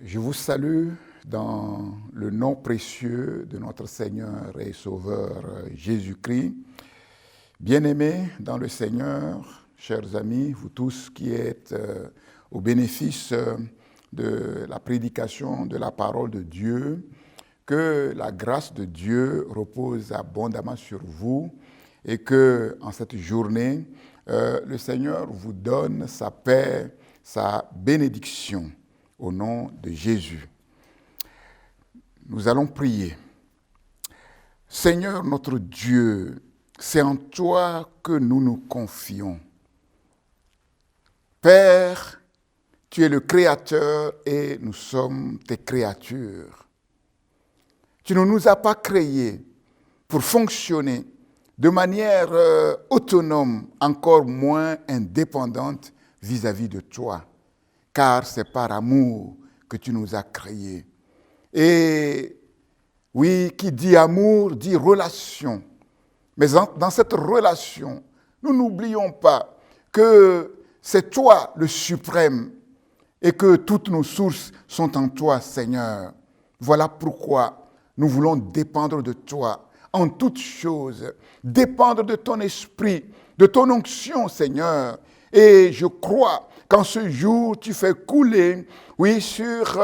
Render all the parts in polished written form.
Je vous salue dans le nom précieux de notre Seigneur et Sauveur Jésus-Christ. Bien-aimés dans le Seigneur, chers amis, vous tous qui êtes au bénéfice de la prédication de la parole de Dieu, que la grâce de Dieu repose abondamment sur vous et que en cette journée, le Seigneur vous donne sa paix, sa bénédiction au nom de Jésus. Nous allons prier. Seigneur notre Dieu, c'est en toi que nous nous confions. Père, tu es le Créateur et nous sommes tes créatures. Tu ne nous as pas créés pour fonctionner de manière autonome, encore moins indépendante vis-à-vis de toi, car c'est par amour que tu nous as créés. Et oui, qui dit amour, dit relation. Mais dans cette relation, nous n'oublions pas que c'est toi le suprême et que toutes nos sources sont en toi, Seigneur. Voilà pourquoi nous voulons dépendre de toi en toutes choses, dépendre de ton esprit, de ton onction, Seigneur. Et je crois qu'en ce jour, tu fais couler, oui, sur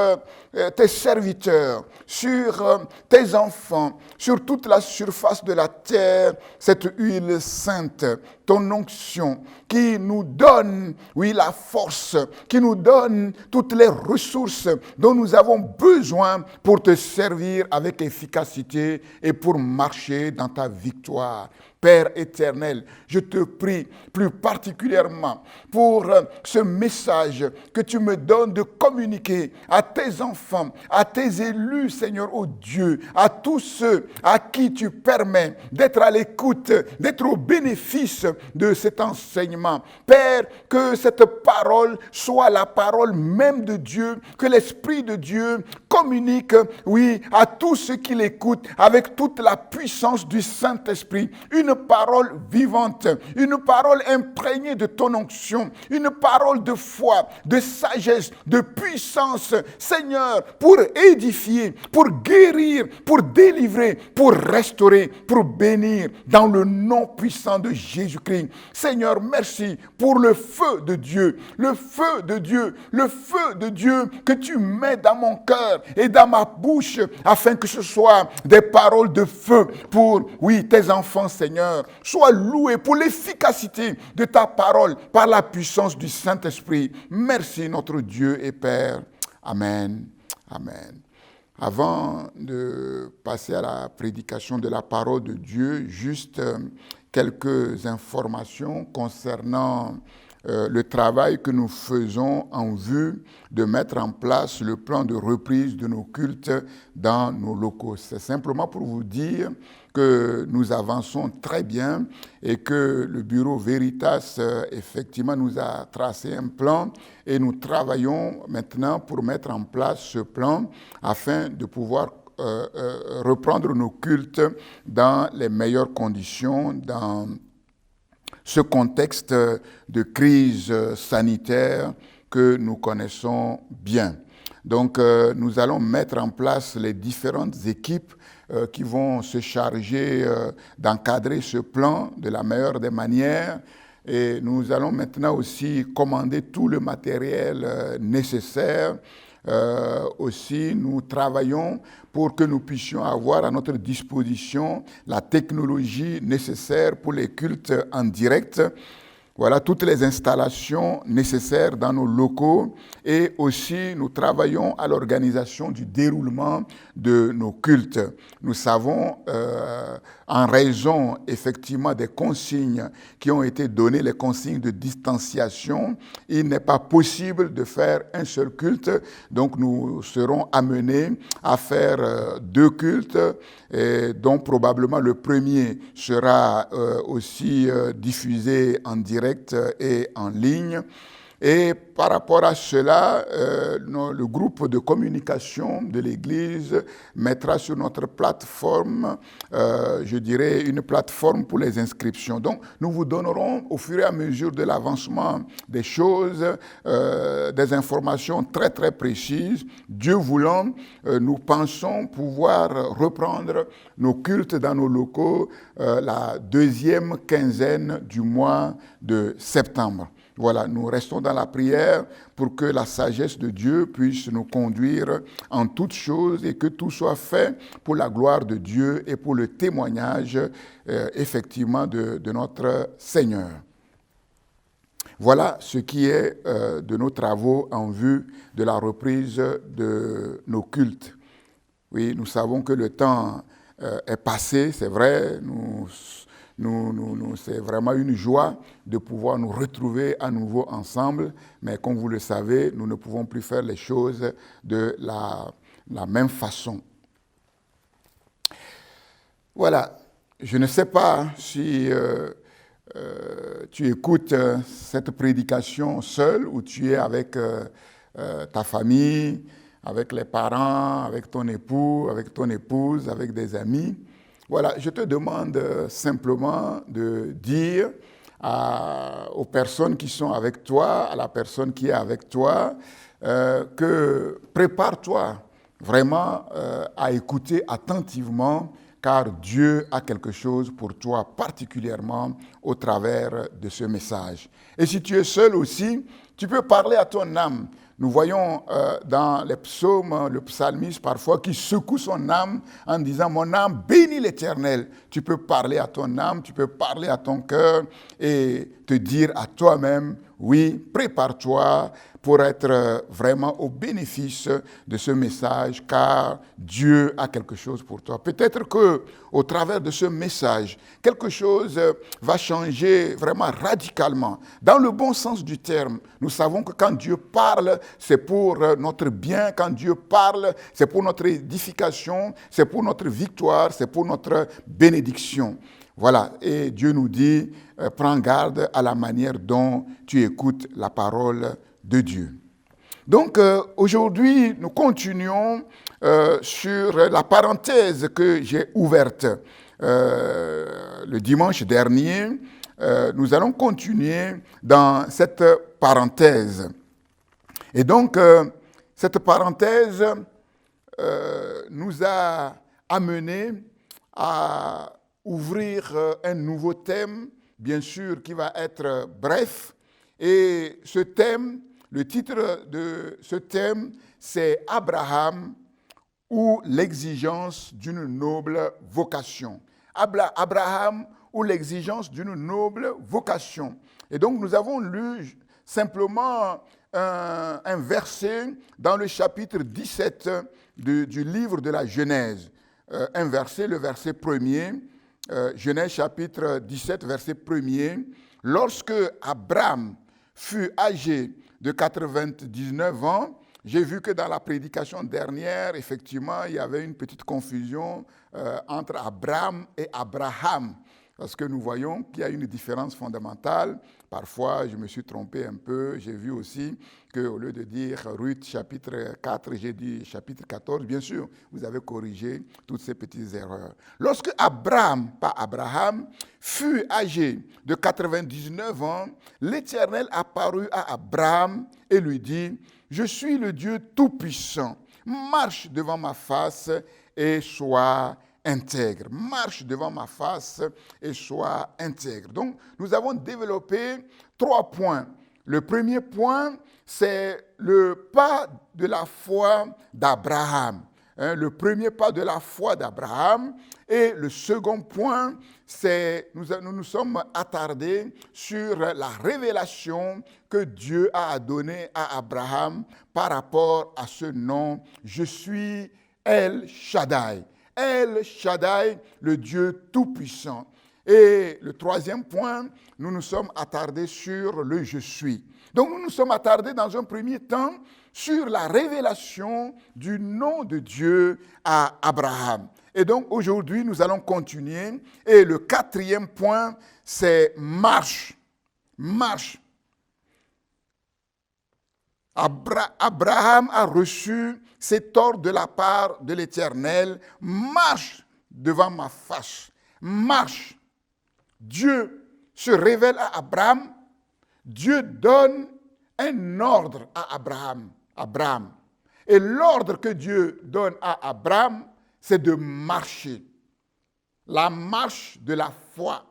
tes serviteurs, sur tes enfants, sur toute la surface de la terre, cette huile sainte, ton onction, qui nous donne, oui, la force, qui nous donne toutes les ressources dont nous avons besoin pour te servir avec efficacité et pour marcher dans ta victoire. Père éternel, je te prie plus particulièrement pour ce message que tu me donnes de communiquer à tes enfants, à tes élus, Seigneur, ô Dieu, à tous ceux à qui tu permets d'être à l'écoute, d'être au bénéfice de cet enseignement. Père, que cette parole soit la parole même de Dieu, que l'Esprit de Dieu communique, oui, à tous ceux qui l'écoutent avec toute la puissance du Saint-Esprit. Une parole vivante, une parole imprégnée de ton onction, une parole de foi, de sagesse, de puissance, Seigneur, pour édifier, pour guérir, pour délivrer, pour restaurer, pour bénir, dans le nom puissant de Jésus-Christ. Seigneur, merci pour le feu de Dieu, le feu de Dieu, le feu de Dieu que tu mets dans mon cœur et dans ma bouche, afin que ce soit des paroles de feu pour, oui, tes enfants, Seigneur. Sois loué pour l'efficacité de ta parole par la puissance du Saint-Esprit. Merci notre Dieu et Père. Amen. Amen. Avant de passer à la prédication de la parole de Dieu, juste quelques informations concernant le travail que nous faisons en vue de mettre en place le plan de reprise de nos cultes dans nos locaux. C'est simplement pour vous dire que nous avançons très bien et que le bureau Veritas, effectivement, nous a tracé un plan et nous travaillons maintenant pour mettre en place ce plan afin de pouvoir reprendre nos cultes dans les meilleures conditions, dans ce contexte de crise sanitaire que nous connaissons bien. Donc, nous allons mettre en place les différentes équipes qui vont se charger d'encadrer ce plan de la meilleure des manières. Et nous allons maintenant aussi commander tout le matériel nécessaire. Aussi, nous travaillons pour que nous puissions avoir à notre disposition la technologie nécessaire pour les cultes en direct. Voilà toutes les installations nécessaires dans nos locaux et aussi nous travaillons à l'organisation du déroulement de nos cultes. Nous savons, en raison effectivement des consignes qui ont été données, les consignes de distanciation, il n'est pas possible de faire un seul culte. Donc nous serons amenés à faire deux cultes, dont probablement le premier sera aussi diffusé en direct et en ligne. Et par rapport à cela, le groupe de communication de l'Église mettra sur notre plateforme, je dirais, une plateforme pour les inscriptions. Donc, nous vous donnerons au fur et à mesure de l'avancement des choses, des informations très, très précises. Dieu voulant, nous pensons pouvoir reprendre nos cultes dans nos locaux la deuxième quinzaine du mois de septembre. Voilà, nous restons dans la prière pour que la sagesse de Dieu puisse nous conduire en toutes choses et que tout soit fait pour la gloire de Dieu et pour le témoignage effectivement de notre Seigneur. Voilà ce qui est de nos travaux en vue de la reprise de nos cultes. Oui, nous savons que le temps est passé, c'est vrai, c'est vraiment une joie de pouvoir nous retrouver à nouveau ensemble, mais comme vous le savez, nous ne pouvons plus faire les choses de la même façon. Voilà, je ne sais pas si tu écoutes cette prédication seul ou tu es avec ta famille, avec les parents, avec ton époux, avec ton épouse, avec des amis. Voilà, je te demande simplement de dire aux personnes qui sont avec toi, à la personne qui est avec toi, que prépare-toi vraiment à écouter attentivement, car Dieu a quelque chose pour toi particulièrement au travers de ce message. Et si tu es seul aussi, tu peux parler à ton âme. Nous voyons dans les psaumes, le psalmiste parfois qui secoue son âme en disant « Mon âme bénit l'Éternel ». Tu peux parler à ton âme, tu peux parler à ton cœur et te dire à toi-même « Oui, prépare-toi pour être vraiment au bénéfice de ce message car Dieu a quelque chose pour toi. » Peut-être qu'au travers de ce message, quelque chose va changer vraiment radicalement. Dans le bon sens du terme, nous savons que quand Dieu parle, c'est pour notre bien. Quand Dieu parle, c'est pour notre édification, c'est pour notre victoire, c'est pour notre bénédiction. Voilà, et Dieu nous dit, prends garde à la manière dont tu écoutes la parole de Dieu. Donc, aujourd'hui, nous continuons sur la parenthèse que j'ai ouverte le dimanche dernier. Nous allons continuer dans cette parenthèse. Et donc, cette parenthèse nous a amené à ouvrir un nouveau thème, bien sûr, qui va être bref. Et ce thème, le titre de ce thème, c'est Abraham ou l'exigence d'une noble vocation. Abraham ou l'exigence d'une noble vocation. Et donc, nous avons lu simplement un verset dans le chapitre 17 du livre de la Genèse. Un verset, le verset 1er, Genèse chapitre 17, verset 1er. Lorsque Abraham fut âgé de 99 ans, j'ai vu que dans la prédication dernière, effectivement, il y avait une petite confusion entre Abraham et Abraham. Parce que nous voyons qu'il y a une différence fondamentale. Parfois, je me suis trompé un peu. J'ai vu aussi qu'au lieu de dire Ruth chapitre 4, j'ai dit chapitre 14. Bien sûr, vous avez corrigé toutes ces petites erreurs. Lorsque Abraham, pas Abraham, fut âgé de 99 ans, l'Éternel apparut à Abraham et lui dit, « Je suis le Dieu Tout-Puissant. Marche devant ma face et sois intègre. Marche devant ma face et sois intègre. » Donc, nous avons développé 3 points. Le premier point, c'est le pas de la foi d'Abraham. Le premier pas de la foi d'Abraham. Et le second point, c'est nous nous sommes attardés sur la révélation que Dieu a donnée à Abraham par rapport à ce nom. Je suis El Shaddai. El Shaddai, le Dieu Tout-Puissant. Et le troisième point, nous nous sommes attardés sur le « je suis ». Donc nous nous sommes attardés dans un premier temps sur la révélation du nom de Dieu à Abraham. Et donc aujourd'hui, nous allons continuer. Et le quatrième point, c'est marche. Marche. Abraham a reçu cet ordre de la part de l'Éternel. Marche devant ma face. Marche. Dieu se révèle à Abraham. Dieu donne un ordre à Abraham. Et l'ordre que Dieu donne à Abraham, c'est de marcher. La marche de la foi.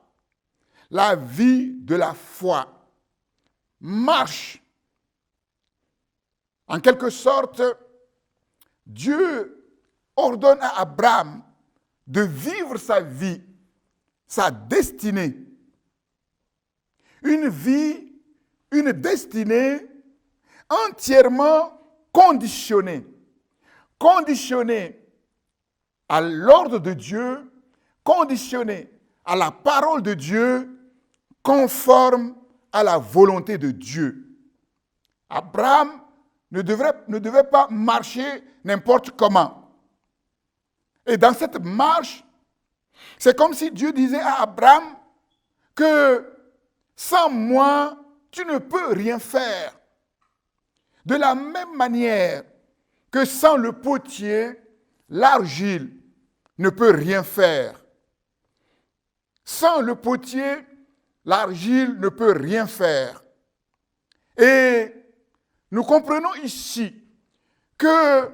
La vie de la foi. Marche. En quelque sorte, Dieu ordonne à Abraham de vivre sa vie, sa destinée. Une vie, une destinée entièrement conditionnée. Conditionnée à l'ordre de Dieu, conditionnée à la parole de Dieu, conforme à la volonté de Dieu. Abraham ne devait pas marcher n'importe comment. Et dans cette marche, c'est comme si Dieu disait à Abraham que sans moi, tu ne peux rien faire. De la même manière que sans le potier, l'argile ne peut rien faire. Sans le potier, l'argile ne peut rien faire. Et nous comprenons ici que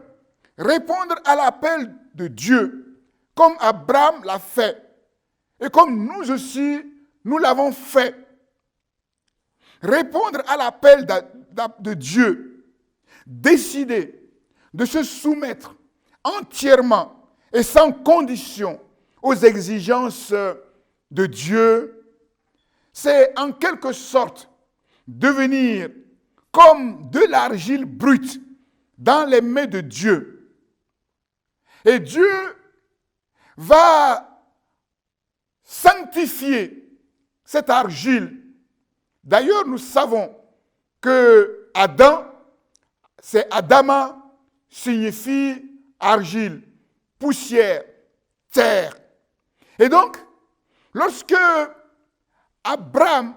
répondre à l'appel de Dieu, comme Abraham l'a fait, et comme nous aussi, nous l'avons fait, répondre à l'appel de Dieu, décider de se soumettre entièrement et sans condition aux exigences de Dieu, c'est en quelque sorte devenir comme de l'argile brute dans les mains de Dieu. Et Dieu va sanctifier cette argile. D'ailleurs, nous savons que Adam, c'est Adama, signifie argile, poussière, terre. Et donc, lorsque Abraham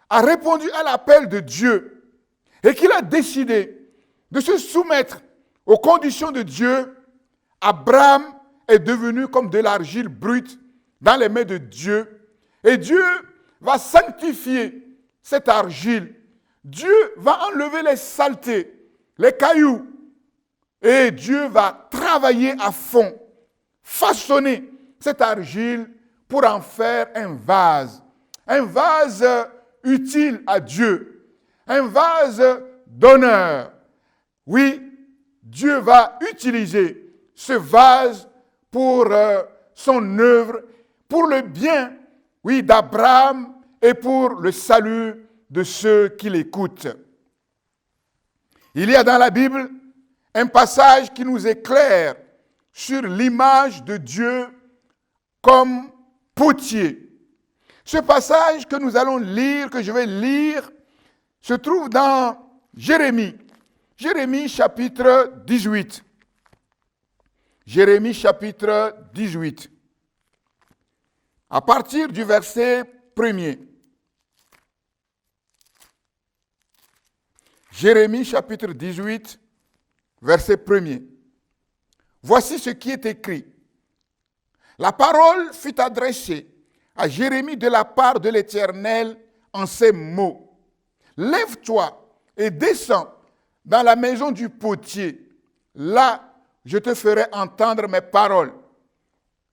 a répondu à l'appel de Dieu et qu'il a décidé de se soumettre aux conditions de Dieu, Abraham est devenu comme de l'argile brute dans les mains de Dieu. Et Dieu va sanctifier cette argile. Dieu va enlever les saletés, les cailloux. Et Dieu va travailler à fond, façonner cette argile pour en faire un vase utile à Dieu, un vase d'honneur. Oui, Dieu va utiliser ce vase pour son œuvre, pour le bien, oui, d'Abraham et pour le salut de ceux qui l'écoutent. Il y a dans la Bible un passage qui nous éclaire sur l'image de Dieu comme potier. Ce passage que nous allons lire, que je vais lire, se trouve dans Jérémie. Jérémie chapitre 18. Jérémie chapitre 18. À partir du verset 1er. Jérémie chapitre 18, verset 1er. Voici ce qui est écrit. La parole fut adressée à Jérémie de la part de l'Éternel en ces mots. Lève-toi et descends dans la maison du potier. Là, je te ferai entendre mes paroles.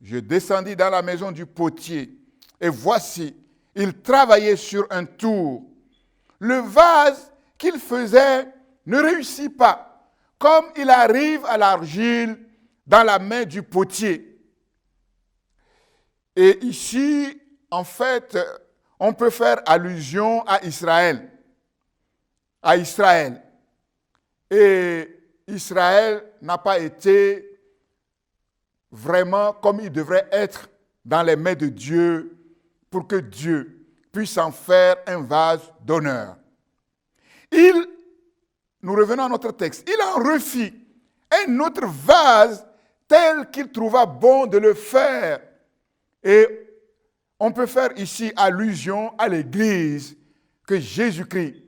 Je descendis dans la maison du potier et voici, il travaillait sur un tour. Le vase qu'il faisait ne réussit pas, comme il arrive à l'argile dans la main du potier. Et ici, en fait, on peut faire allusion à Israël. À Israël. Et Israël n'a pas été vraiment comme il devrait être dans les mains de Dieu pour que Dieu puisse en faire un vase d'honneur. Nous revenons à notre texte, il en refit un autre vase tel qu'il trouva bon de le faire. Et on peut faire ici allusion à l'Église que Jésus-Christ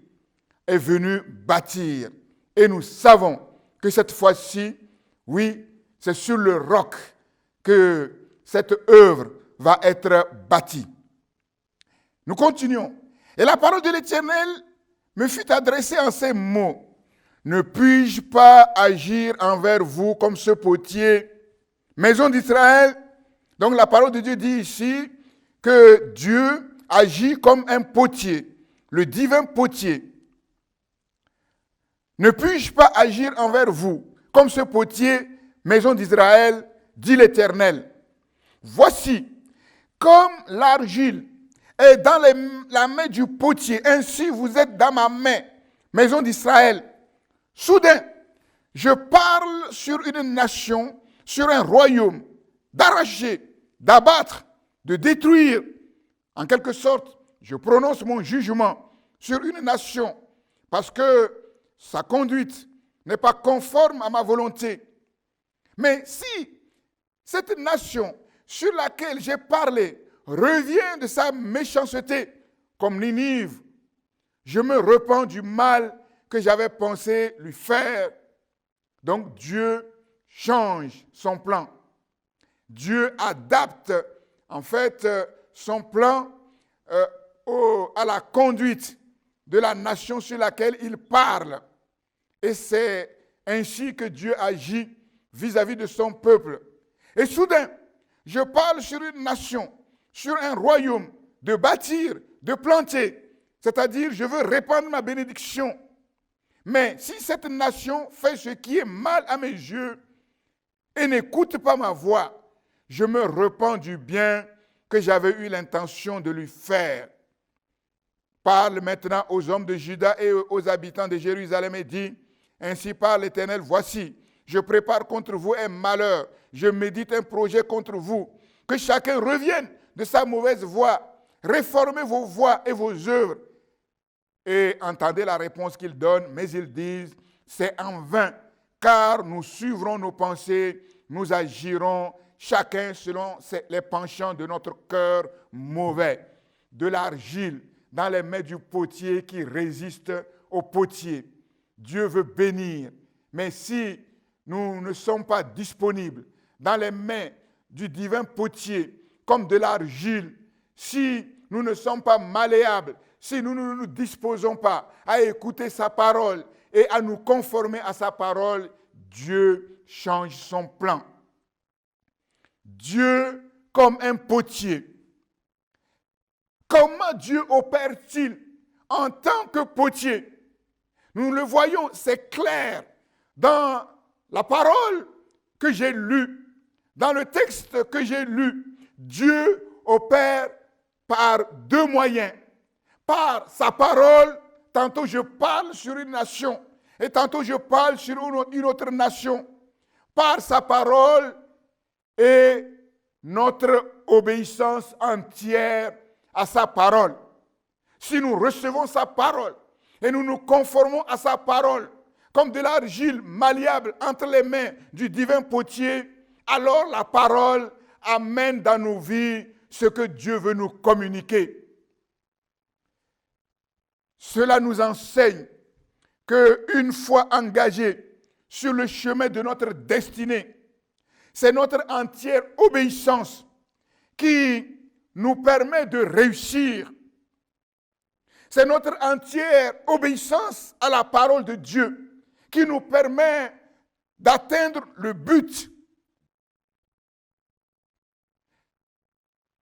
est venu bâtir. Et nous savons que cette fois-ci, oui, c'est sur le roc que cette œuvre va être bâtie. Nous continuons. Et la parole de l'Éternel me fut adressée en ces mots. Ne puis-je pas agir envers vous comme ce potier, maison d'Israël? Donc la parole de Dieu dit ici que Dieu agit comme un potier, le divin potier. Ne puis-je pas agir envers vous comme ce potier, maison d'Israël, dit l'Éternel. Voici, comme l'argile est dans la main du potier, ainsi vous êtes dans ma main, maison d'Israël. Soudain, je parle sur une nation, sur un royaume, d'arracher, d'abattre, de détruire. En quelque sorte, je prononce mon jugement sur une nation parce que sa conduite n'est pas conforme à ma volonté. Mais si cette nation sur laquelle j'ai parlé revient de sa méchanceté, comme Ninive, je me repens du mal que j'avais pensé lui faire. Donc Dieu change son plan. Dieu adapte en fait son plan à la conduite de la nation sur laquelle il parle. Et c'est ainsi que Dieu agit vis-à-vis de son peuple. Et soudain, je parle sur une nation, sur un royaume, de bâtir, de planter. C'est-à-dire, je veux répandre ma bénédiction. Mais si cette nation fait ce qui est mal à mes yeux et n'écoute pas ma voix, je me repens du bien que j'avais eu l'intention de lui faire. Parle maintenant aux hommes de Juda et aux habitants de Jérusalem et dit, ainsi parle l'Éternel, voici, je prépare contre vous un malheur, je médite un projet contre vous, que chacun revienne de sa mauvaise voie, réformez vos voies et vos œuvres. Et entendez la réponse qu'ils donnent, mais ils disent, c'est en vain, car nous suivrons nos pensées, nous agirons chacun selon les penchants de notre cœur mauvais. De l'argile dans les mains du potier qui résiste au potier. Dieu veut bénir, mais si nous ne sommes pas disponibles dans les mains du divin potier, comme de l'argile, si nous ne sommes pas malléables, si nous ne nous disposons pas à écouter sa parole et à nous conformer à sa parole, Dieu change son plan. Dieu comme un potier. Comment Dieu opère-t-il en tant que potier? Nous le voyons, c'est clair dans la parole que j'ai lue, dans le texte que j'ai lu. Dieu opère par deux moyens. Par sa parole, tantôt je parle sur une nation et tantôt je parle sur une autre nation. Par sa parole et notre obéissance entière à sa parole. Si nous recevons sa parole et nous nous conformons à sa parole, comme de l'argile malléable entre les mains du divin potier, alors la parole amène dans nos vies ce que Dieu veut nous communiquer. Cela nous enseigne qu'une fois engagés sur le chemin de notre destinée, c'est notre entière obéissance qui nous permet de réussir. C'est notre entière obéissance à la parole de Dieu qui nous permet d'atteindre le but.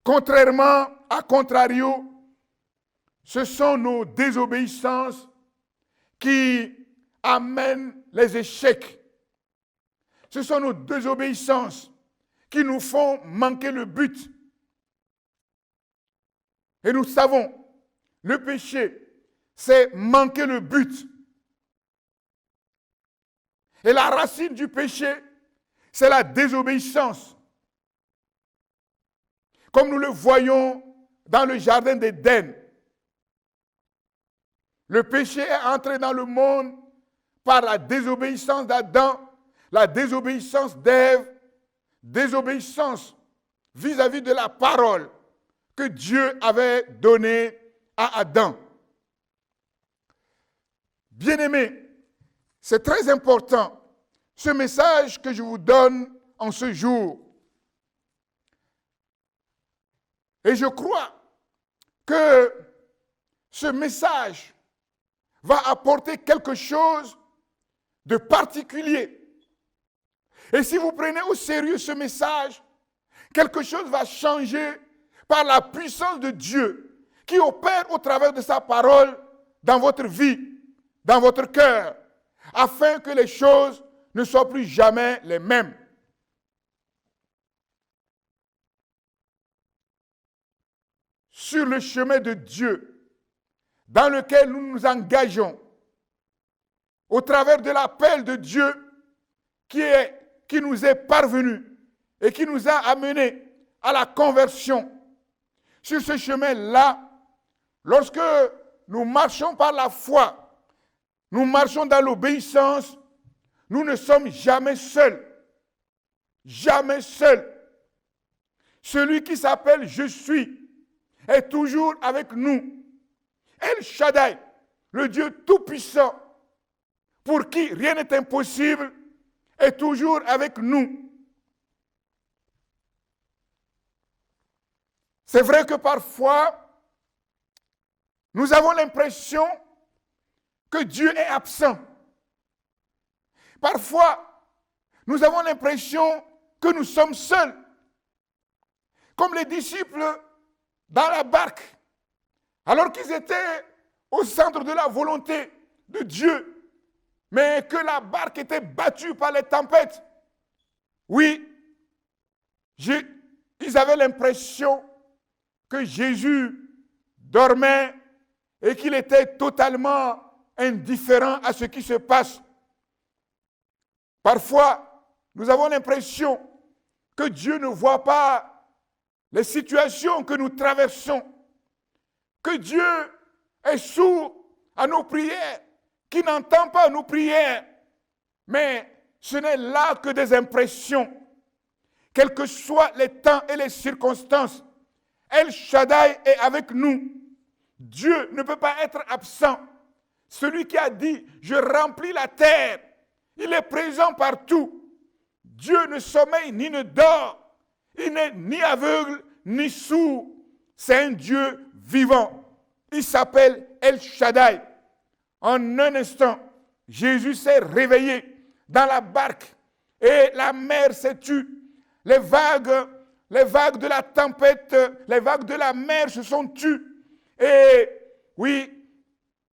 Contrairement à contrario, ce sont nos désobéissances qui amènent les échecs. Ce sont nos désobéissances qui nous font manquer le but. Et nous savons, le péché, c'est manquer le but. Et la racine du péché, c'est la désobéissance. Comme nous le voyons dans le jardin d'Éden. Le péché est entré dans le monde par la désobéissance d'Adam, la désobéissance d'Ève, désobéissance vis-à-vis de la parole que Dieu avait donnée à Adam. Bien-aimés, c'est très important, ce message que je vous donne en ce jour. Et je crois que ce message va apporter quelque chose de particulier. Et si vous prenez au sérieux ce message, quelque chose va changer par la puissance de Dieu qui opère au travers de sa parole dans votre vie, dans votre cœur, afin que les choses ne soient plus jamais les mêmes. Sur le chemin de Dieu, dans lequel nous nous engageons, au travers de l'appel de Dieu qui nous est parvenu et qui nous a amenés à la conversion. Sur ce chemin-là, lorsque nous marchons par la foi, nous marchons dans l'obéissance, nous ne sommes jamais seuls. Jamais seuls. Celui qui s'appelle « Je suis » est toujours avec nous. El Shaddai, le Dieu Tout-Puissant, pour qui rien n'est impossible, est toujours avec nous. C'est vrai que parfois, nous avons l'impression que Dieu est absent. Parfois, nous avons l'impression que nous sommes seuls. Comme les disciples dans la barque, alors qu'ils étaient au centre de la volonté de Dieu, mais que la barque était battue par les tempêtes. Oui, ils avaient l'impression que Jésus dormait et qu'il était totalement indifférent à ce qui se passe. Parfois, nous avons l'impression que Dieu ne voit pas les situations que nous traversons, que Dieu est sourd à nos prières, qu'il n'entend pas nos prières. Mais ce n'est là que des impressions. Quels que soient les temps et les circonstances, El Shaddai est avec nous. Dieu ne peut pas être absent. Celui qui a dit « Je remplis la terre », il est présent partout. Dieu ne sommeille ni ne dort. Il n'est ni aveugle ni sourd. C'est un Dieu vivant. Il s'appelle El Shaddai. En un instant, Jésus s'est réveillé dans la barque et la mer s'est tue. Les vagues de la tempête, les vagues de la mer se sont tues. Et oui,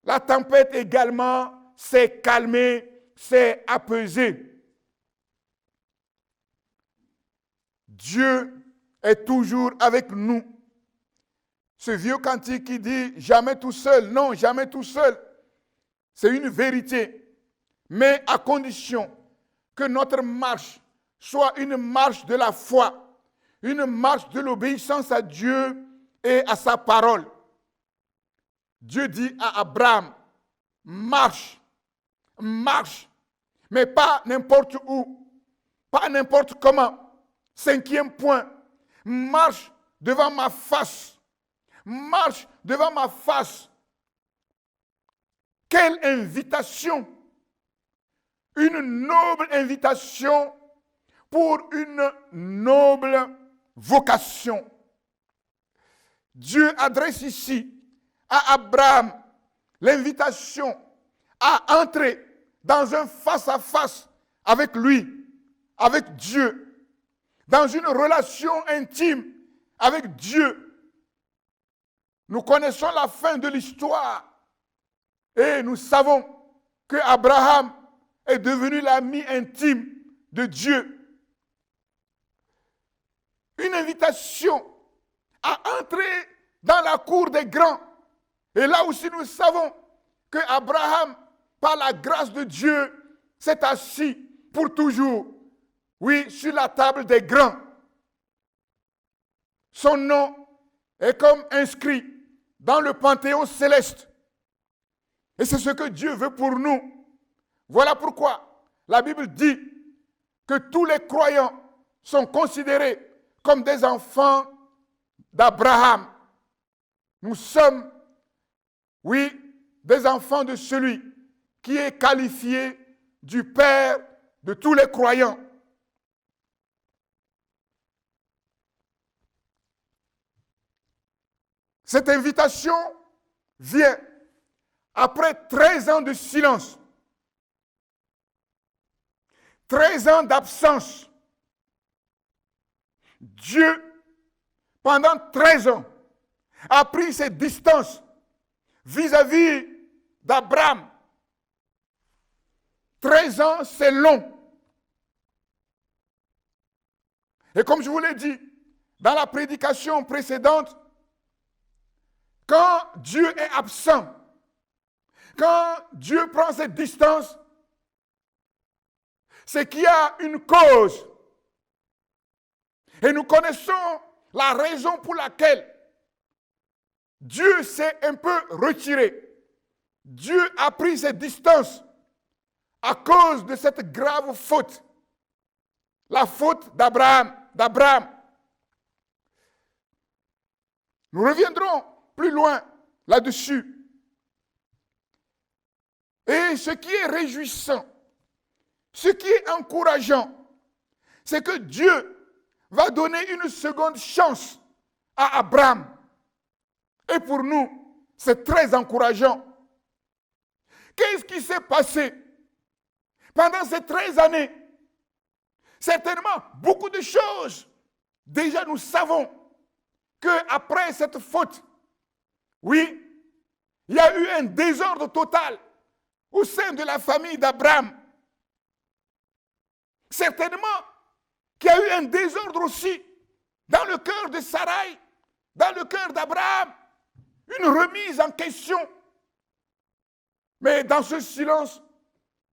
la tempête également s'est calmée, s'est apaisée. Dieu est toujours avec nous. Ce vieux cantique qui dit « jamais tout seul », non, jamais tout seul. C'est une vérité, mais à condition que notre marche soit une marche de la foi, une marche de l'obéissance à Dieu et à sa parole. Dieu dit à Abraham, marche, marche, mais pas n'importe où, pas n'importe comment. 5e point, marche devant ma face, marche devant ma face. Quelle invitation! Une noble invitation pour une noble vocation. Dieu adresse ici à Abraham l'invitation à entrer dans un face-à-face avec lui, avec Dieu, dans une relation intime avec Dieu. Nous connaissons la fin de l'histoire et nous savons que Abraham est devenu l'ami intime de Dieu. Une invitation à entrer dans la cour des grands. Et là aussi nous savons que Abraham, par la grâce de Dieu, s'est assis pour toujours, oui, sur la table des grands. Son nom est comme inscrit dans le panthéon céleste. Et c'est ce que Dieu veut pour nous. Voilà pourquoi la Bible dit que tous les croyants sont considérés comme des enfants d'Abraham. Nous sommes, oui, des enfants de celui qui est qualifié du Père de tous les croyants. Cette invitation vient après 13 ans de silence, 13 ans d'absence. Dieu, pendant 13 ans, a pris ses distances vis-à-vis d'Abraham. 13 ans, c'est long. Et comme je vous l'ai dit dans la prédication précédente, quand Dieu est absent, quand Dieu prend ses distances, c'est qu'il y a une cause. Et nous connaissons la raison pour laquelle Dieu s'est un peu retiré. Dieu a pris ses distances à cause de cette grave faute. La faute d'Abraham. Nous reviendrons plus loin là-dessus. Et ce qui est réjouissant, ce qui est encourageant, c'est que Dieu va donner une seconde chance à Abraham. Et pour nous, c'est très encourageant. Qu'est-ce qui s'est passé pendant ces 13 années? Certainement, beaucoup de choses. Déjà, nous savons qu'après cette faute, oui, il y a eu un désordre total au sein de la famille d'Abraham. Certainement qu'il y a eu un désordre aussi dans le cœur de Sarai, dans le cœur d'Abraham, une remise en question. Mais dans ce silence,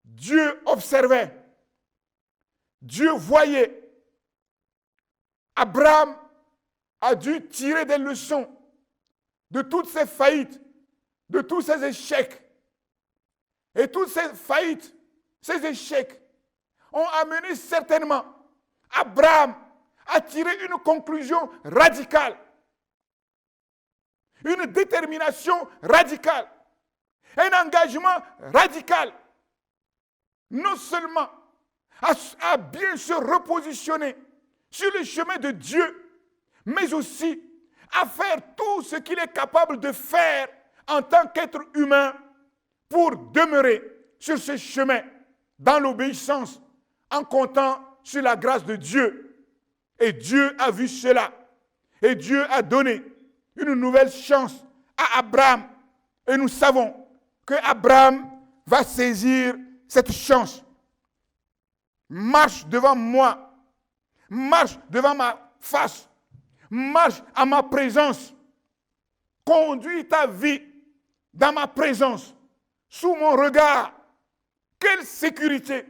Dieu observait, Dieu voyait. Abraham a dû tirer des leçons de toutes ces faillites, de tous ces échecs. Et toutes ces faillites, ces échecs, ont amené certainement Abraham à tirer une conclusion radicale, une détermination radicale, un engagement radical, non seulement à bien se repositionner sur le chemin de Dieu, mais aussi à faire tout ce qu'il est capable de faire en tant qu'être humain pour demeurer sur ce chemin, dans l'obéissance, en comptant sur la grâce de Dieu. Et Dieu a vu cela. Et Dieu a donné une nouvelle chance à Abraham. Et nous savons que Abraham va saisir cette chance. Marche devant moi. Marche devant ma face. Marche à ma présence. Conduis ta vie dans ma présence, sous mon regard. Quelle sécurité,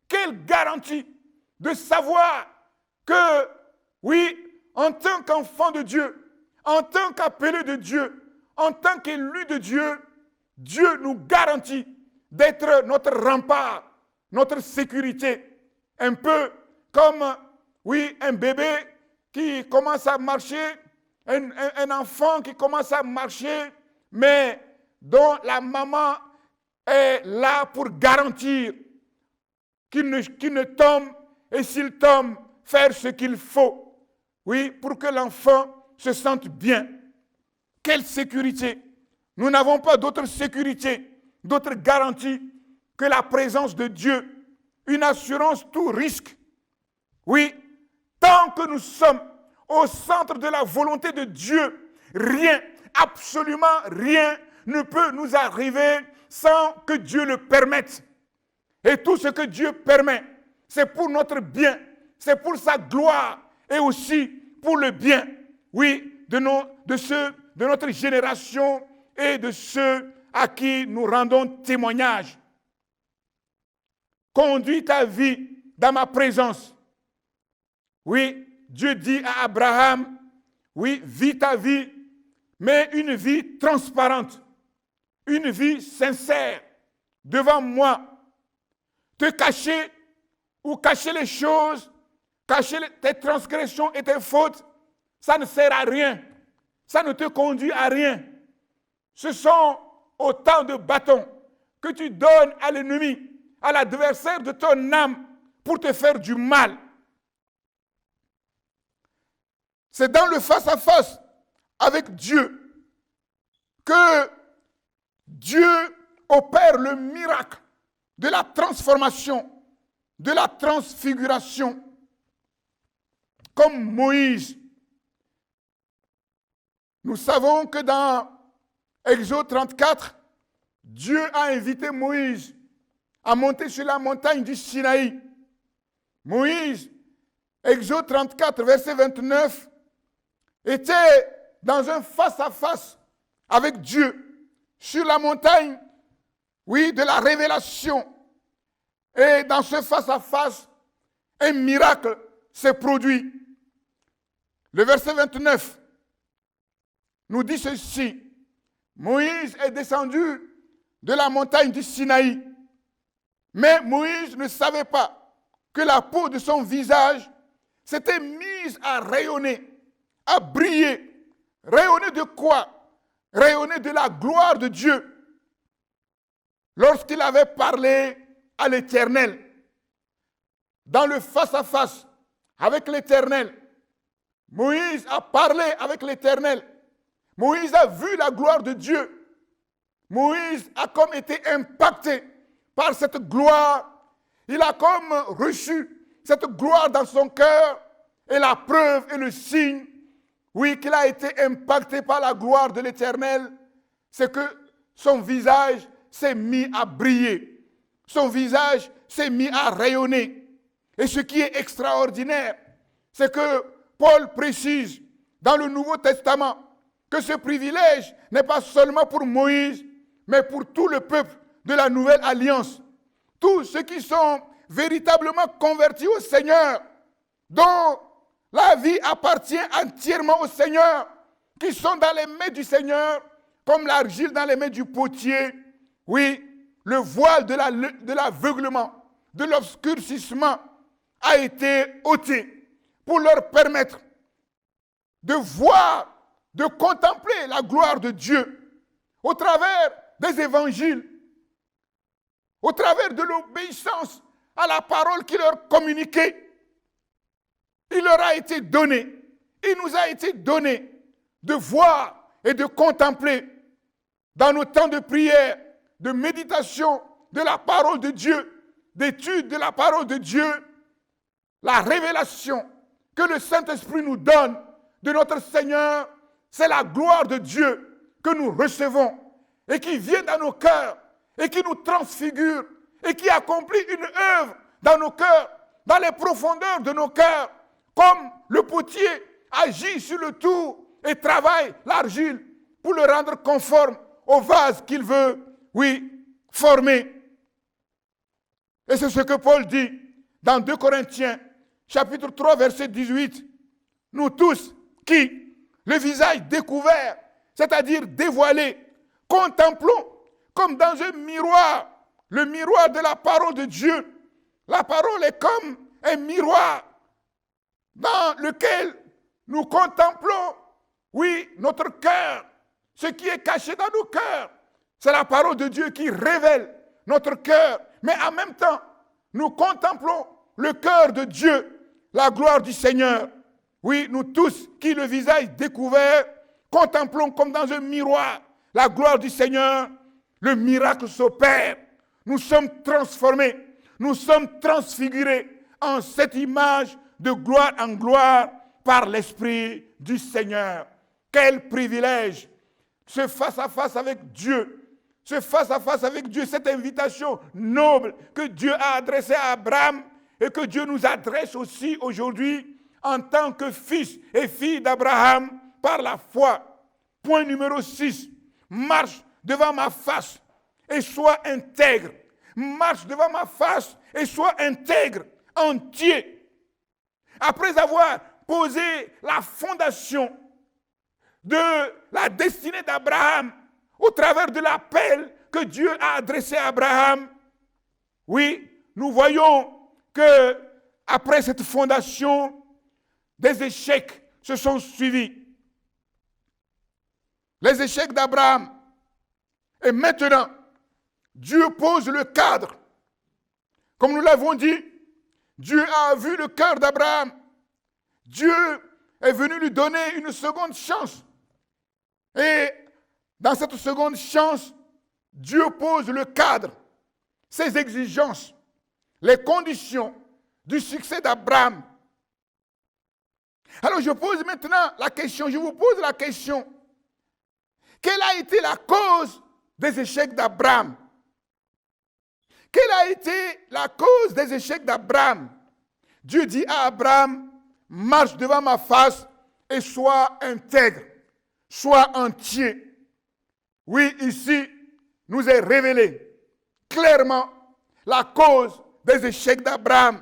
quelle garantie de savoir que, oui, en tant qu'enfant de Dieu, en tant qu'appelé de Dieu, en tant qu'élu de Dieu, Dieu nous garantit d'être notre rempart, notre sécurité. Un peu comme, oui, un bébé qui commence à marcher, un enfant qui commence à marcher, mais dont la maman est là pour garantir qu'il ne tombe, et s'il tombe, faire ce qu'il faut, oui, pour que l'enfant se sente bien. Quelle sécurité! Nous n'avons pas d'autre sécurité, d'autre garantie que la présence de Dieu, une assurance tout risque. Oui, tant que nous sommes au centre de la volonté de Dieu, rien, absolument rien ne peut nous arriver sans que Dieu le permette. Et tout ce que Dieu permet, c'est pour notre bien, c'est pour sa gloire et aussi pour le bien, oui, de notre génération et de ceux à qui nous rendons témoignage. Conduis ta vie dans ma présence. Oui, Dieu dit à Abraham, oui, vis ta vie, mais une vie transparente, une vie sincère devant moi. Te cacher ou cacher les choses, cacher tes transgressions et tes fautes, ça ne sert à rien. Ça ne te conduit à rien. Ce sont autant de bâtons que tu donnes à l'ennemi à l'adversaire de ton âme pour te faire du mal. C'est dans le face-à-face avec Dieu que Dieu opère le miracle de la transformation, de la transfiguration. Comme Moïse, nous savons que dans Exode 34, Dieu a invité Moïse à monter sur la montagne du Sinaï. Moïse, Exode 34, verset 29, était dans un face-à-face avec Dieu sur la montagne, oui, de la révélation. Et dans ce face-à-face, un miracle s'est produit. Le verset 29 nous dit ceci. Moïse est descendu de la montagne du Sinaï. Mais Moïse ne savait pas que la peau de son visage s'était mise à rayonner, à briller. Rayonner de quoi? Rayonner de la gloire de Dieu. Lorsqu'il avait parlé à l'Éternel, dans le face-à-face avec l'Éternel, Moïse a parlé avec l'Éternel. Moïse a vu la gloire de Dieu. Moïse a comme été impacté par cette gloire. Il a comme reçu cette gloire dans son cœur. Et la preuve et le signe, oui, qu'il a été impacté par la gloire de l'Éternel, c'est que son visage s'est mis à briller. Son visage s'est mis à rayonner. Et ce qui est extraordinaire, c'est que Paul précise dans le Nouveau Testament que ce privilège n'est pas seulement pour Moïse, mais pour tout le peuple de la Nouvelle Alliance. Tous ceux qui sont véritablement convertis au Seigneur, dont la vie appartient entièrement au Seigneur, qui sont dans les mains du Seigneur, comme l'argile dans les mains du potier. Oui, le voile de l'aveuglement, de l'obscurcissement a été ôté pour leur permettre de voir, de contempler la gloire de Dieu au travers des évangiles, au travers de l'obéissance à la parole qui leur communiquait. Il leur a été donné, il nous a été donné de voir et de contempler dans nos temps de prière, de méditation de la parole de Dieu, d'étude de la parole de Dieu, la révélation que le Saint-Esprit nous donne de notre Seigneur, c'est la gloire de Dieu que nous recevons et qui vient dans nos cœurs et qui nous transfigure et qui accomplit une œuvre dans nos cœurs, dans les profondeurs de nos cœurs, comme le potier agit sur le tour et travaille l'argile pour le rendre conforme au vase qu'il veut, oui, former. Et c'est ce que Paul dit dans 2 Corinthiens, chapitre 3, verset 18. Nous tous qui, le visage découvert, c'est-à-dire dévoilé, contemplons comme dans un miroir, le miroir de la parole de Dieu. La parole est comme un miroir dans lequel nous contemplons, oui, notre cœur, ce qui est caché dans nos cœurs. C'est la parole de Dieu qui révèle notre cœur. Mais en même temps, nous contemplons le cœur de Dieu, la gloire du Seigneur. Oui, nous tous qui, le visage découvert, contemplons comme dans un miroir la gloire du Seigneur. Le miracle s'opère. Nous sommes transformés. Nous sommes transfigurés en cette image de gloire en gloire par l'Esprit du Seigneur. Quel privilège! Ce face-à-face avec Dieu. Ce face-à-face avec Dieu, cette invitation noble que Dieu a adressée à Abraham et que Dieu nous adresse aussi aujourd'hui en tant que fils et filles d'Abraham par la foi. Point numéro 6. Marche devant ma face et sois intègre. Marche devant ma face et sois intègre, entier. Après avoir posé la fondation de la destinée d'Abraham au travers de l'appel que Dieu a adressé à Abraham, oui, nous voyons que après cette fondation, des échecs se sont suivis. Les échecs d'Abraham. Et maintenant, Dieu pose le cadre Comme nous l'avons dit, Dieu a vu le cœur d'Abraham. Dieu est venu lui donner une seconde chance. Et dans cette seconde chance, Dieu pose le cadre, ses exigences, les conditions du succès d'Abraham. Alors je pose maintenant la question, je vous pose la question. Quelle a été la cause des échecs d'Abraham? Quelle a été la cause des échecs d'Abraham? Dieu dit à Abraham, marche devant ma face et sois intègre, sois entier. Oui, ici, nous est révélé clairement la cause des échecs d'Abraham.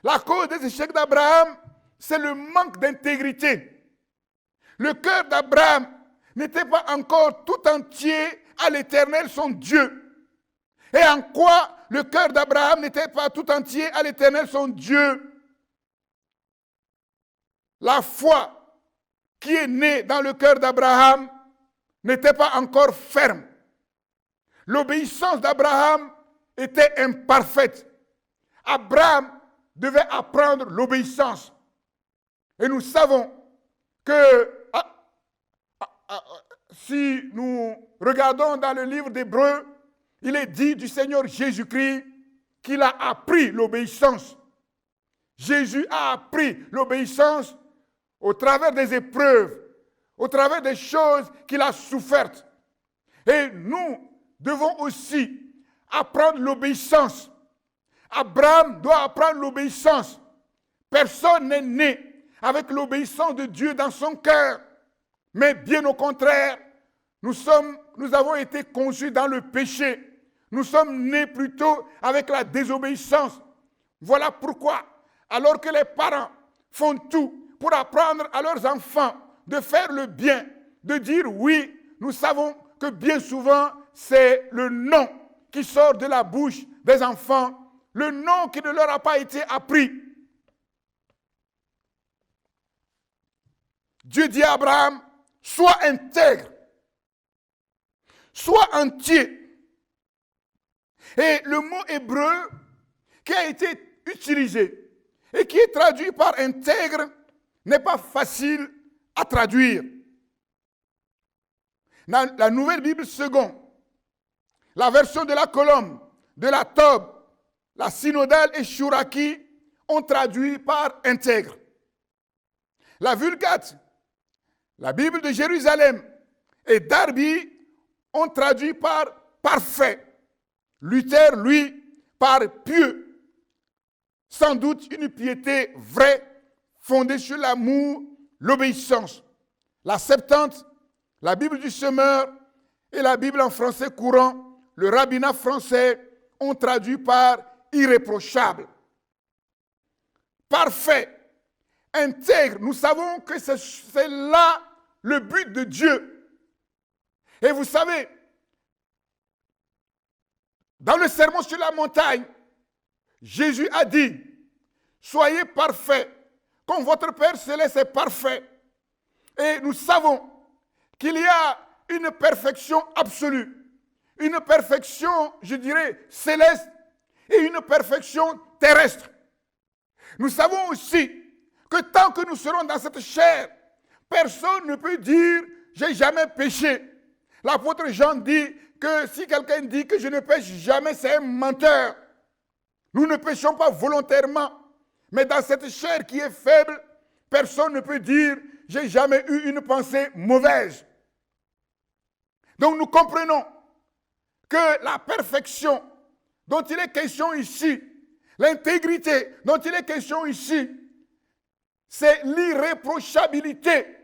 La cause des échecs d'Abraham, c'est le manque d'intégrité. Le cœur d'Abraham n'était pas encore tout entier à l'Éternel, son Dieu. Et en quoi le cœur d'Abraham n'était pas tout entier à l'Éternel, son Dieu? La foi qui est née dans le cœur d'Abraham n'était pas encore ferme. L'obéissance d'Abraham était imparfaite. Abraham devait apprendre l'obéissance. Et nous savons que si nous regardons dans le livre d'Hébreux, il est dit du Seigneur Jésus-Christ qu'il a appris l'obéissance. Jésus a appris l'obéissance au travers des épreuves, au travers des choses qu'il a souffertes. Et nous devons aussi apprendre l'obéissance. Abraham doit apprendre l'obéissance. Personne n'est né avec l'obéissance de Dieu dans son cœur. Mais bien au contraire, nous avons été conçus dans le péché. Nous sommes nés plutôt avec la désobéissance. Voilà pourquoi, alors que les parents font tout pour apprendre à leurs enfants de faire le bien, de dire oui, nous savons que bien souvent, c'est le non qui sort de la bouche des enfants, le non qui ne leur a pas été appris. Dieu dit à Abraham, sois intègre, sois entier. Et le mot hébreu qui a été utilisé et qui est traduit par intègre n'est pas facile à traduire. Dans la Nouvelle Bible seconde, la version de la Colombe, de la Tob, la synodale et Chouraki ont traduit par intègre. La Vulgate, la Bible de Jérusalem et Darby ont traduit par parfait. Luther, lui, par pieux. Sans doute une piété vraie, fondée sur l'amour, l'obéissance. La Septante, la Bible du Semeur et la Bible en français courant, le rabbinat français, ont traduit par irréprochable. Parfait, intègre. Nous savons que c'est là le but de Dieu. Et vous savez, dans le sermon sur la montagne, Jésus a dit, soyez parfaits, comme votre Père céleste est parfait. Et nous savons qu'il y a une perfection absolue, une perfection, je dirais, céleste et une perfection terrestre. Nous savons aussi que tant que nous serons dans cette chair, personne ne peut dire « j'ai jamais péché ». L'apôtre Jean dit que si quelqu'un dit que je ne pêche jamais, c'est un menteur. Nous ne péchons pas volontairement, mais dans cette chair qui est faible, personne ne peut dire « j'ai jamais eu une pensée mauvaise ». Donc nous comprenons que la perfection dont il est question ici, l'intégrité dont il est question ici, c'est l'irréprochabilité.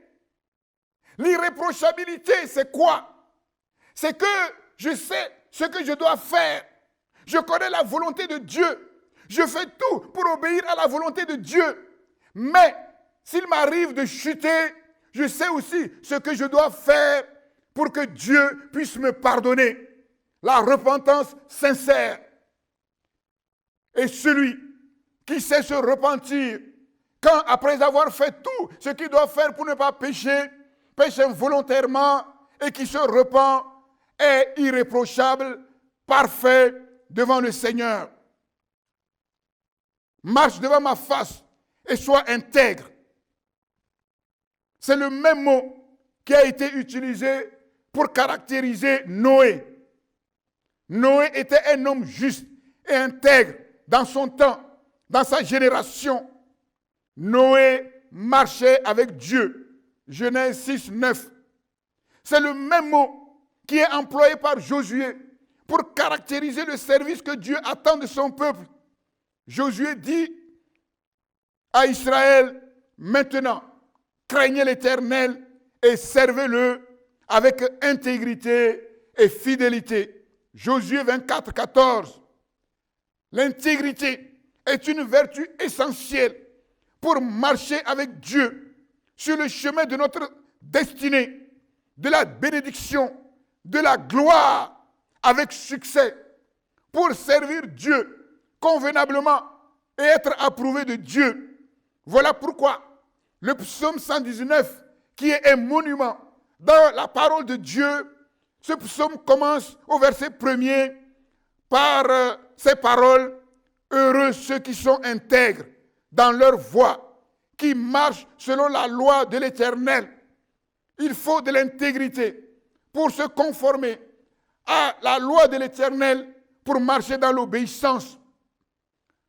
L'irréprochabilité, c'est quoi? C'est que je sais ce que je dois faire. Je connais la volonté de Dieu. Je fais tout pour obéir à la volonté de Dieu. Mais s'il m'arrive de chuter, je sais aussi ce que je dois faire pour que Dieu puisse me pardonner. La repentance sincère. Et celui qui sait se repentir, quand après avoir fait tout ce qu'il doit faire pour ne pas pécher, pêche involontairement et qui se repent, est irréprochable, parfait devant le Seigneur. marche devant ma face et sois intègre. C'est le même mot qui a été utilisé pour caractériser Noé. Noé était un homme juste et intègre dans son temps, dans sa génération. Noé marchait avec Dieu. Genèse 6, 9. C'est le même mot qui est employé par Josué pour caractériser le service que Dieu attend de son peuple. Josué dit à Israël, maintenant, craignez l'Éternel et servez-le avec intégrité et fidélité. Josué 24, 14. L'intégrité est une vertu essentielle pour marcher avec Dieu sur le chemin de notre destinée, de la bénédiction, de la gloire avec succès, pour servir Dieu convenablement et être approuvé de Dieu. Voilà pourquoi le psaume 119, qui est un monument dans la parole de Dieu, ce psaume commence au verset 1er par ces paroles: heureux ceux qui sont intègres dans leur voie, qui marchent selon la loi de l'Éternel. Il faut de l'intégrité pour se conformer à la loi de l'Éternel, pour marcher dans l'obéissance.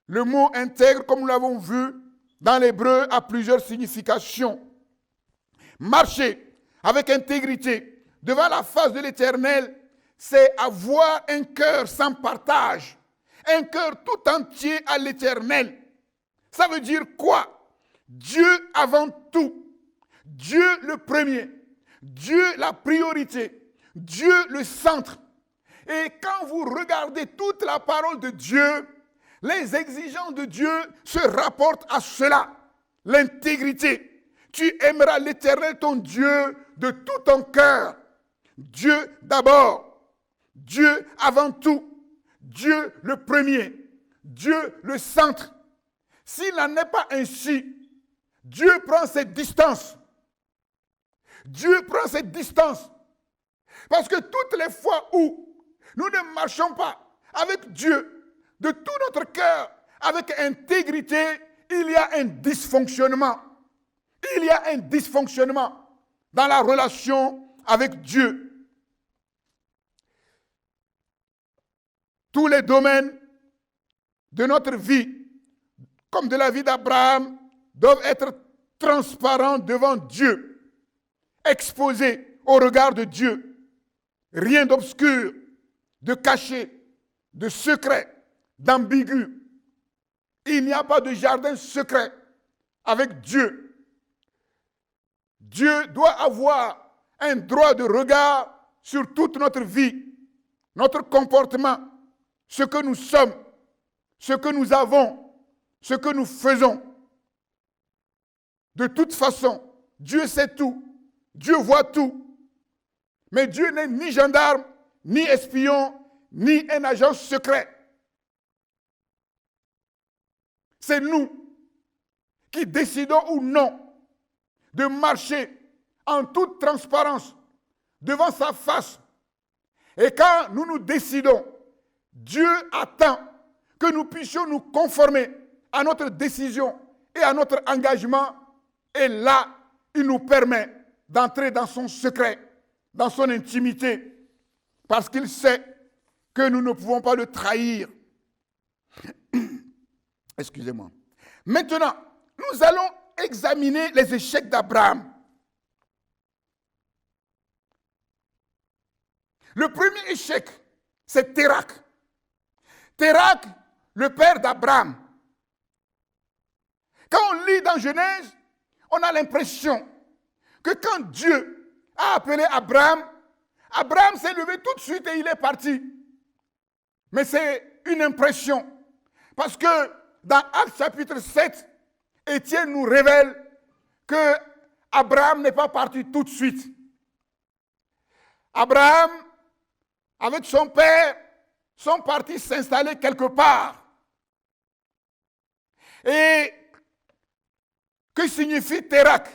Le mot intègre, comme nous l'avons vu dans l'hébreu, a plusieurs significations. Marcher avec intégrité devant la face de l'Éternel, c'est avoir un cœur sans partage, un cœur tout entier à l'Éternel. Ça veut dire quoi? Dieu avant tout, Dieu le premier, Dieu la priorité, Dieu le centre. Et quand vous regardez toute la parole de Dieu, les exigences de Dieu se rapportent à cela, l'intégrité. Tu aimeras l'Éternel ton Dieu de tout ton cœur. Dieu d'abord, Dieu avant tout, Dieu le premier, Dieu le centre. S'il n'en est pas ainsi, Dieu prend ses distances. Dieu prend ses distances. Parce que toutes les fois où nous ne marchons pas avec Dieu de tout notre cœur, avec intégrité, il y a un dysfonctionnement. Il y a un dysfonctionnement dans la relation avec Dieu. Tous les domaines de notre vie, comme de la vie d'Abraham, doivent être transparents devant Dieu, exposés au regard de Dieu. Rien d'obscur, de caché, de secret, d'ambigu. Il n'y a pas de jardin secret avec Dieu. Dieu doit avoir un droit de regard sur toute notre vie, notre comportement, ce que nous sommes, ce que nous avons, ce que nous faisons. De toute façon, Dieu sait tout, Dieu voit tout. Mais Dieu n'est ni gendarme, ni espion, ni un agent secret. C'est nous qui décidons ou non de marcher en toute transparence devant sa face. Et quand nous nous décidons, Dieu attend que nous puissions nous conformer à notre décision et à notre engagement. Et là, il nous permet d'entrer dans son secret, dans son intimité, parce qu'il sait que nous ne pouvons pas le trahir. Excusez-moi. Maintenant, nous allons examiner les échecs d'Abraham. Le premier échec, c'est Térak. Térak, le père d'Abraham. Quand on lit dans Genèse, on a l'impression que quand Dieu a appelé Abraham, Abraham s'est levé tout de suite et il est parti. Mais c'est une impression. Parce que dans Actes chapitre 7, Étienne nous révèle que Abraham n'est pas parti tout de suite. Abraham, avec son père, sont partis s'installer quelque part. Et que signifie Térak?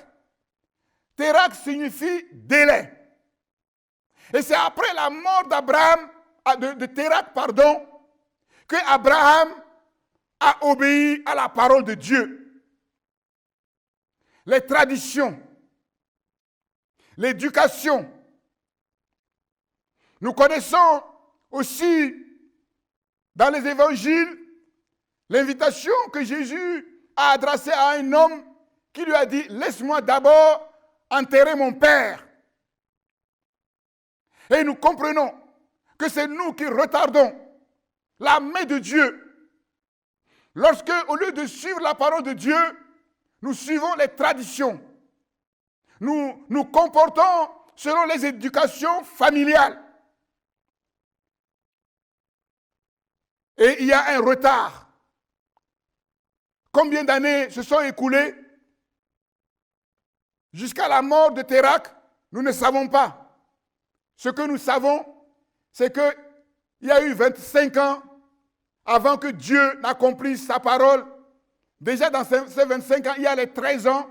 Térak signifie délai. Et c'est après la mort d'Abraham, de Térak, pardon, que Abraham a obéi à la parole de Dieu. Les traditions, l'éducation. Nous connaissons aussi dans les évangiles l'invitation que Jésus a adressée à un homme qui lui a dit « Laisse-moi d'abord enterrer mon père ». Et nous comprenons que c'est nous qui retardons la main de Dieu. Lorsque, au lieu de suivre la parole de Dieu, nous suivons les traditions. Nous nous comportons selon les éducations familiales. Et il y a un retard. Combien d'années se sont écoulées jusqu'à la mort de Térac? Nous ne savons pas. Ce que nous savons, c'est qu'il y a eu 25 ans avant que Dieu n'accomplisse sa parole. Déjà dans ces 25 ans, il y a les 13 ans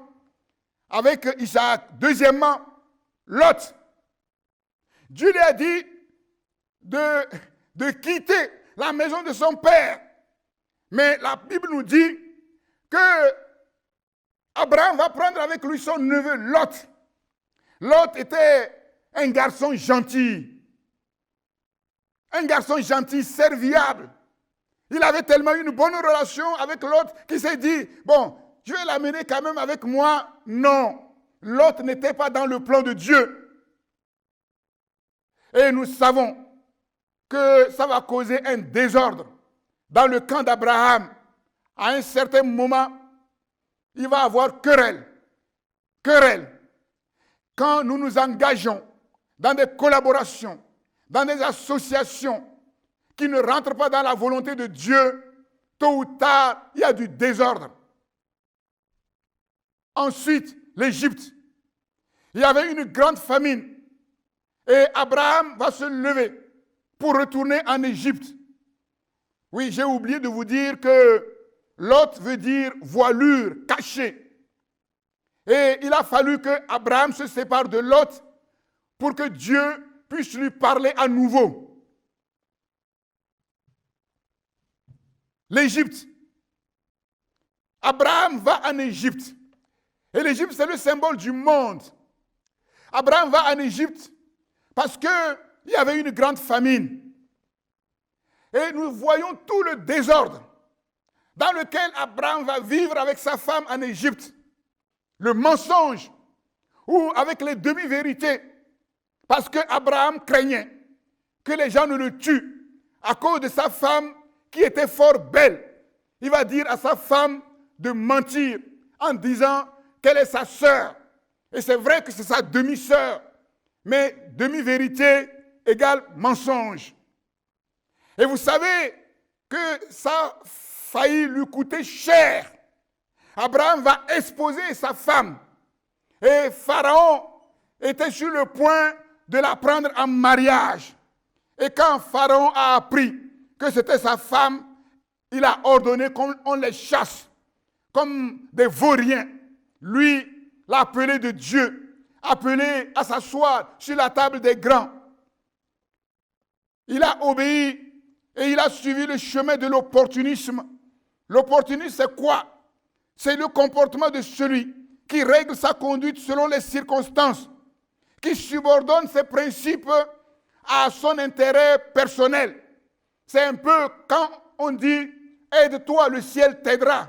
avec Isaac. Deuxièmement, Lot. Dieu lui a dit de quitter la maison de son père. Mais la Bible nous dit que Abraham va prendre avec lui son neveu Lot. Lot était un garçon gentil. Un garçon gentil, serviable. Il avait tellement une bonne relation avec Lot qu'il s'est dit, bon, je vais l'amener quand même avec moi. Non, Lot n'était pas dans le plan de Dieu. Et nous savons que ça va causer un désordre dans le camp d'Abraham. À un certain moment, il va y avoir querelle. Querelle. Quand nous nous engageons dans des collaborations, dans des associations qui ne rentrent pas dans la volonté de Dieu, tôt ou tard, il y a du désordre. Ensuite, l'Égypte. Il y avait une grande famine. Et Abraham va se lever pour retourner en Égypte. Oui, j'ai oublié de vous dire que Lot veut dire voilure, cachée. Et il a fallu que Abraham se sépare de Lot pour que Dieu puisse lui parler à nouveau. L'Égypte. Abraham va en Égypte. Et l'Égypte, c'est le symbole du monde. Abraham va en Égypte parce qu'il y avait une grande famine. Et nous voyons tout le désordre dans lequel Abraham va vivre avec sa femme en Égypte. Le mensonge ou avec les demi-vérités. Parce qu'Abraham craignait que les gens ne le tuent à cause de sa femme qui était fort belle. Il va dire à sa femme de mentir en disant qu'elle est sa sœur. Et c'est vrai que c'est sa demi-sœur. Mais demi-vérité égale mensonge. Et vous savez que ça a failli lui coûter cher. Abraham va exposer sa femme. Et Pharaon était sur le point de la prendre en mariage. Et quand Pharaon a appris que c'était sa femme, il a ordonné qu'on les chasse comme des vauriens. Lui, l'appelé de Dieu, appelé à s'asseoir sur la table des grands. Il a obéi et il a suivi le chemin de l'opportunisme. L'opportunisme, c'est quoi? C'est le comportement de celui qui règle sa conduite selon les circonstances, qui subordonne ses principes à son intérêt personnel. C'est un peu quand on dit « aide-toi, le ciel t'aidera ».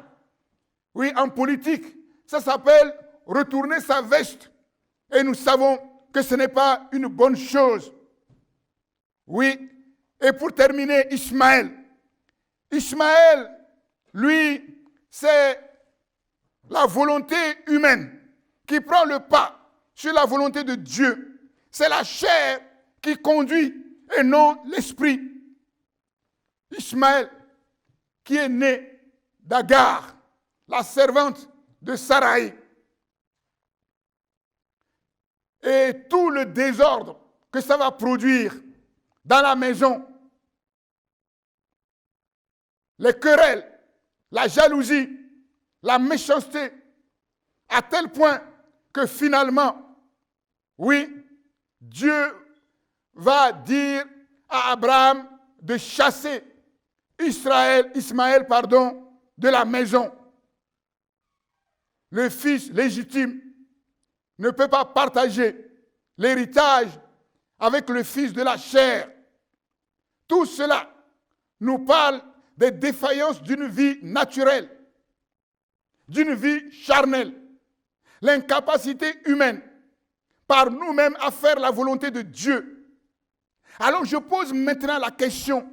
Oui, en politique, ça s'appelle retourner sa veste. Et nous savons que ce n'est pas une bonne chose. Oui, et pour terminer, Ismaël. Ismaël, lui, c'est la volonté humaine qui prend le pas sur la volonté de Dieu. C'est la chair qui conduit et non l'esprit. Ismaël, qui est né d'Agar, la servante de Saraï. Et tout le désordre que ça va produire dans la maison, les querelles, la jalousie, la méchanceté, à tel point que finalement, oui, Dieu va dire à Abraham de chasser Ismaël, de la maison. Le fils légitime ne peut pas partager l'héritage avec le fils de la chair. Tout cela nous parle des défaillances d'une vie naturelle, d'une vie charnelle, l'incapacité humaine par nous-mêmes à faire la volonté de Dieu. Alors je pose maintenant la question,